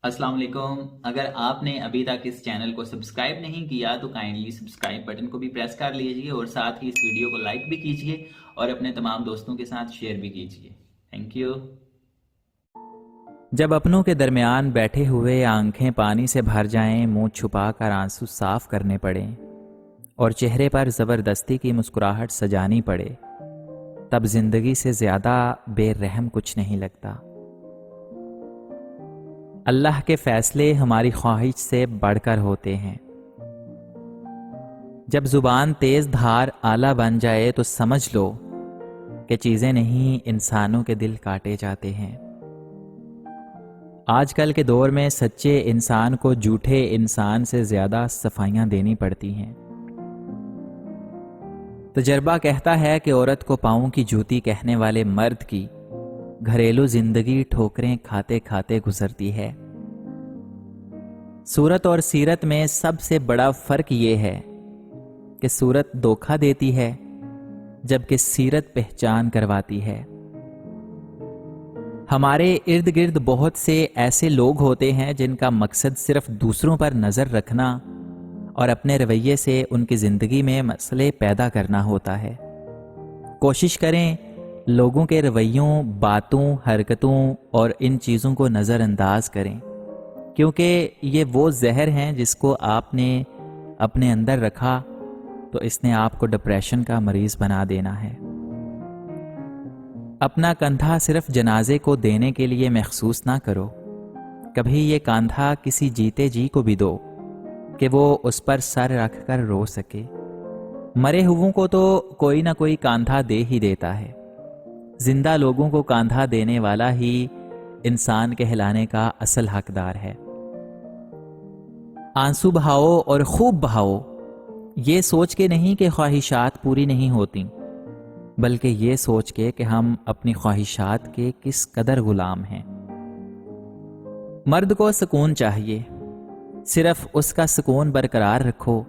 अस्सलाम वालेकुम। अगर आपने अभी तक इस चैनल को सब्सक्राइब नहीं किया तो काइंडली सब्सक्राइब बटन को भी प्रेस कर लीजिए और साथ ही इस वीडियो को लाइक भी कीजिए और अपने तमाम दोस्तों के साथ शेयर भी कीजिए। Thank you. जब अपनों के दरमियान बैठे हुए आंखें पानी से भर जाएं, मुंह छुपा कर आंसू साफ करने पड़ें और चेहरे पर ज़बरदस्ती की मुस्कुराहट सजानी पड़े, तब जिंदगी से ज़्यादा बेरहम कुछ नहीं लगता। अल्लाह के फैसले हमारी ख्वाहिश से बढ़कर होते हैं। जब ज़ुबान तेज़ धार आला बन जाए तो समझ लो कि चीज़ें नहीं, इंसानों के दिल काटे जाते हैं। आजकल के दौर में सच्चे इंसान को झूठे इंसान से ज़्यादा सफाइयाँ देनी पड़ती हैं। तजर्बा कहता है कि औरत को पाँव की जूती कहने वाले मर्द की घरेलू जिंदगी ठोकरें खाते खाते गुजरती है। सूरत और सीरत में सबसे बड़ा फर्क ये है कि सूरत धोखा देती है जबकि सीरत पहचान करवाती है। हमारे इर्द गिर्द बहुत से ऐसे लोग होते हैं जिनका मकसद सिर्फ दूसरों पर नज़र रखना और अपने रवैये से उनकी ज़िंदगी में मसले पैदा करना होता है। कोशिश करें लोगों के रवैयों, बातों, हरकतों और इन चीज़ों को नज़रअंदाज करें, क्योंकि ये वो जहर हैं जिसको आपने अपने अंदर रखा तो इसने आपको डिप्रेशन का मरीज़ बना देना है। अपना कंधा सिर्फ जनाजे को देने के लिए महसूस ना करो, कभी ये कंधा किसी जीते जी को भी दो कि वो उस पर सर रख कर रो सके। मरे हुओं को तो कोई ना कोई कंधा दे ही देता है, जिंदा लोगों को कंधा देने वाला ही इंसान कहलाने का असल हकदार है। आंसू बहाओ और खूब बहाओ, ये सोच के नहीं कि ख्वाहिशात पूरी नहीं होती, बल्कि ये सोच के कि हम अपनी ख्वाहिशात के किस कदर गुलाम हैं। मर्द को सुकून चाहिए, सिर्फ उसका सुकून बरकरार रखो।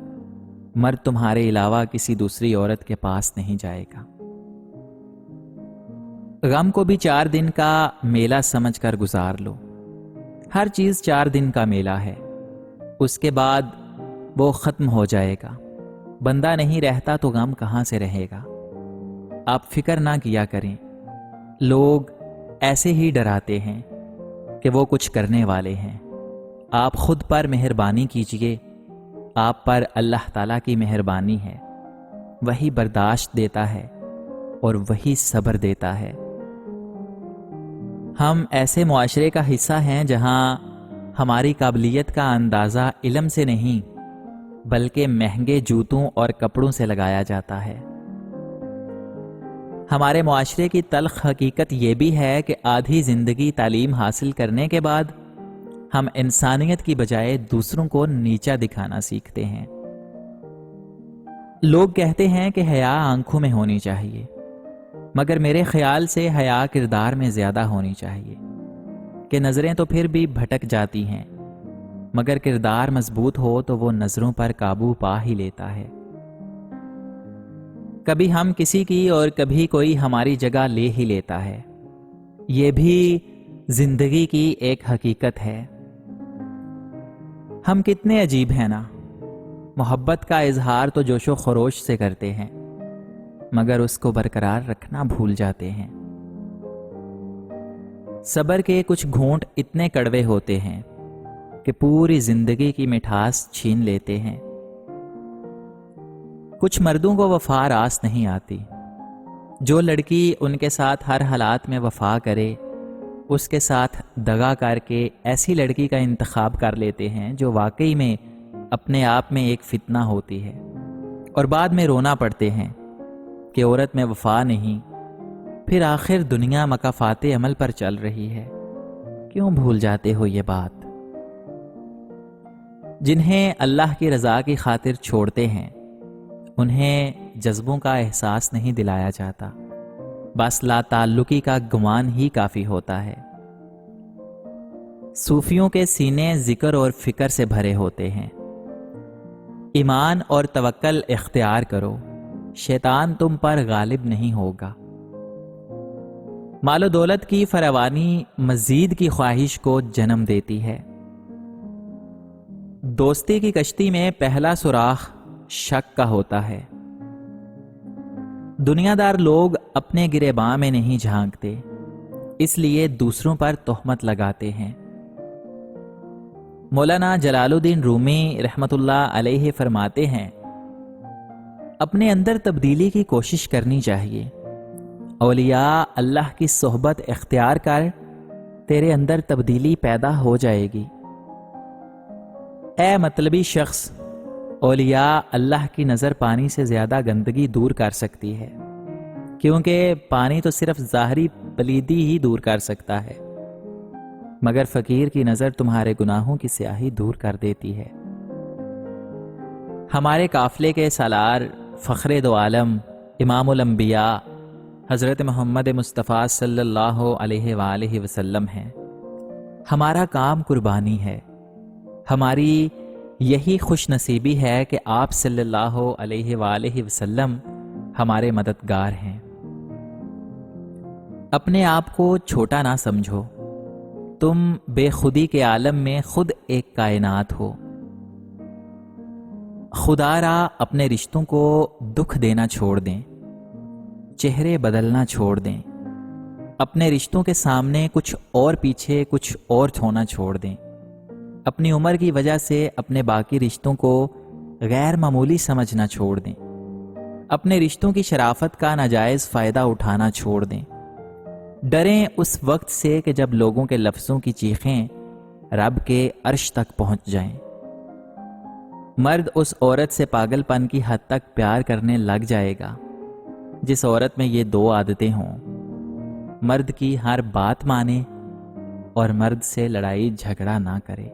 मर्द तुम्हारे अलावा किसी दूसरी औरत के पास नहीं जाएगा। गम को भी 4 दिन का मेला समझकर गुजार लो। हर चीज 4 दिन का मेला है, उसके बाद वो खत्म हो जाएगा। बंदा नहीं रहता तो गम कहां से रहेगा। आप फिक्र ना किया करें। लोग ऐसे ही डराते हैं कि वो कुछ करने वाले हैं। आप खुद पर मेहरबानी कीजिए, आप पर अल्लाह ताला की मेहरबानी है। वही बर्दाश्त देता है और वही सब्र देता है। हम ऐसे मुआशरे का हिस्सा हैं जहां हमारी काबिलियत का अंदाज़ा इल्म से नहीं बल्कि महंगे जूतों और कपड़ों से लगाया जाता है। हमारे मुआशरे की तल्ख हकीकत यह भी है कि आधी ज़िंदगी तालीम हासिल करने के बाद हम इंसानियत की बजाय दूसरों को नीचा दिखाना सीखते हैं। लोग कहते हैं कि हया आंखों में होनी चाहिए, मगर मेरे ख्याल से हया किरदार में ज़्यादा होनी चाहिए कि नज़रें तो फिर भी भटक जाती हैं, मगर किरदार मजबूत हो तो वो नज़रों पर काबू पा ही लेता है। कभी हम किसी की और कभी कोई हमारी जगह ले ही लेता है। ये भी जिंदगी की एक हकीकत है। हम कितने अजीब हैं ना। मोहब्बत का इजहार तो जोशो खरोश से करते हैं, मगर उसको बरकरार रखना भूल जाते हैं। सब्र के कुछ घूंट इतने कड़वे होते हैं कि पूरी जिंदगी की मिठास छीन लेते हैं। कुछ मर्दों को वफा रास नहीं आती। जो लड़की उनके साथ हर हालात में वफा करे, उसके साथ दगा करके ऐसी लड़की का इंतखाब कर लेते हैं जो वाकई में अपने आप में एक फितना होती है, और बाद में रोना पड़ते हैं कि औरत में वफा नहीं। फिर आखिर दुनिया मकाफाते अमल पर चल रही है। क्यों भूल जाते हो ये बात? जिन्हें अल्लाह की रज़ा की खातिर छोड़ते हैं उन्हें जज्बों का एहसास नहीं दिलाया जाता, बस लाताल्लुकी का गुमान ही काफ़ी होता है। सूफियों के सीने जिक्र और फिक्र से भरे होते हैं। ईमान और तवक्कल इख्तियार करो, शैतान तुम पर गालिब नहीं होगा। मालो दौलत की फरावानी मजीद की ख्वाहिश को जन्म देती है। دوستی کی کشتی میں پہلا سوراخ شک کا ہوتا ہے۔ دنیا دار لوگ اپنے گریباں میں نہیں جھانکتے، اس لیے دوسروں پر تہمت لگاتے ہیں۔ مولانا جلال الدین رومی رحمۃ اللہ علیہ فرماتے ہیں، اپنے اندر تبدیلی کی کوشش کرنی چاہیے۔ اولیاء اللہ کی صحبت اختیار کر، تیرے اندر تبدیلی پیدا ہو جائے گی۔ اے مطلبی شخص، اولیاء اللہ کی نظر پانی سے زیادہ گندگی دور کر سکتی ہے، کیونکہ پانی تو صرف ظاہری پلیدی ہی دور کر سکتا ہے، مگر فقیر کی نظر تمہارے گناہوں کی سیاہی دور کر دیتی ہے۔ ہمارے قافلے کے سالار فخر دو عالم امام الانبیاء حضرت محمد مصطفیٰ صلی اللہ علیہ وآلہ وسلم ہیں۔ ہمارا کام قربانی ہے، ہماری یہی خوش نصیبی ہے کہ آپ صلی اللہ علیہ وآلہ وسلم ہمارے مددگار ہیں۔ اپنے آپ کو چھوٹا نہ سمجھو، تم بے خودی کے عالم میں خود ایک کائنات ہو۔ خدا را اپنے رشتوں کو دکھ دینا چھوڑ دیں، چہرے بدلنا چھوڑ دیں، اپنے رشتوں کے سامنے کچھ اور پیچھے کچھ اور ہونا چھوڑ دیں، اپنی عمر کی وجہ سے اپنے باقی رشتوں کو غیر معمولی سمجھنا چھوڑ دیں، اپنے رشتوں کی شرافت کا ناجائز فائدہ اٹھانا چھوڑ دیں۔ ڈریں اس وقت سے کہ جب لوگوں کے لفظوں کی چیخیں رب کے عرش تک پہنچ جائیں۔ مرد اس عورت سے پاگل پن کی حد تک پیار کرنے لگ جائے گا جس عورت میں یہ دو عادتیں ہوں، مرد کی ہر بات مانے اور مرد سے لڑائی جھگڑا نہ کرے۔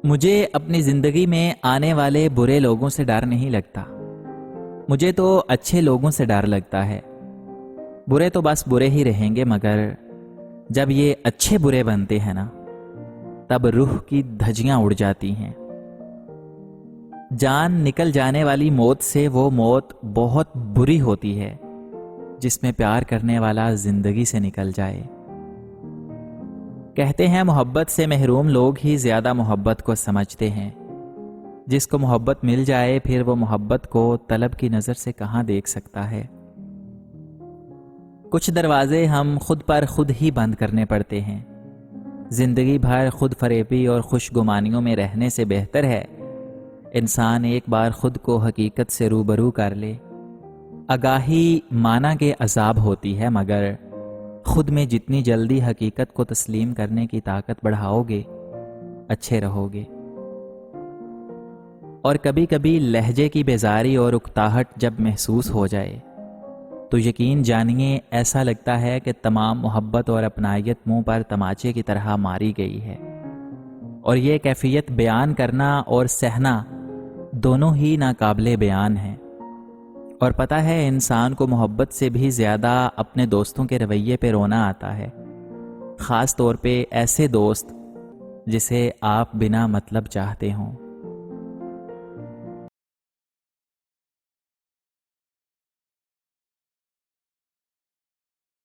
مجھے اپنی زندگی میں آنے والے برے لوگوں سے ڈر نہیں لگتا، مجھے تو اچھے لوگوں سے ڈر لگتا ہے۔ برے تو بس برے ہی رہیں گے، مگر جب یہ اچھے برے بنتے ہیں نا، تب روح کی دھجیاں اڑ جاتی ہیں۔ جان نکل جانے والی موت سے وہ موت بہت بری ہوتی ہے جس میں پیار کرنے والا زندگی سے نکل جائے۔ کہتے ہیں محبت سے محروم لوگ ہی زیادہ محبت کو سمجھتے ہیں۔ جس کو محبت مل جائے پھر وہ محبت کو طلب کی نظر سے کہاں دیکھ سکتا ہے۔ کچھ دروازے ہم خود پر خود ہی بند کرنے پڑتے ہیں۔ زندگی بھر خود فریبی اور خوش گمانیوں میں رہنے سے بہتر ہے انسان ایک بار خود کو حقیقت سے روبرو کر لے۔ آگاہی معنی کے عذاب ہوتی ہے، مگر خود میں جتنی جلدی حقیقت کو تسلیم کرنے کی طاقت بڑھاؤ گے، اچھے رہو گے۔ اور کبھی کبھی لہجے کی بیزاری اور اکتاہٹ جب محسوس ہو جائے تو یقین جانیے ایسا لگتا ہے کہ تمام محبت اور اپنائیت منہ پر تماچے کی طرح ماری گئی ہے، اور یہ کیفیت بیان کرنا اور سہنا دونوں ہی ناقابل بیان ہیں۔ اور پتہ ہے انسان کو محبت سے بھی زیادہ اپنے دوستوں کے رویے پہ رونا آتا ہے، خاص طور پہ ایسے دوست جسے آپ بنا مطلب چاہتے ہوں۔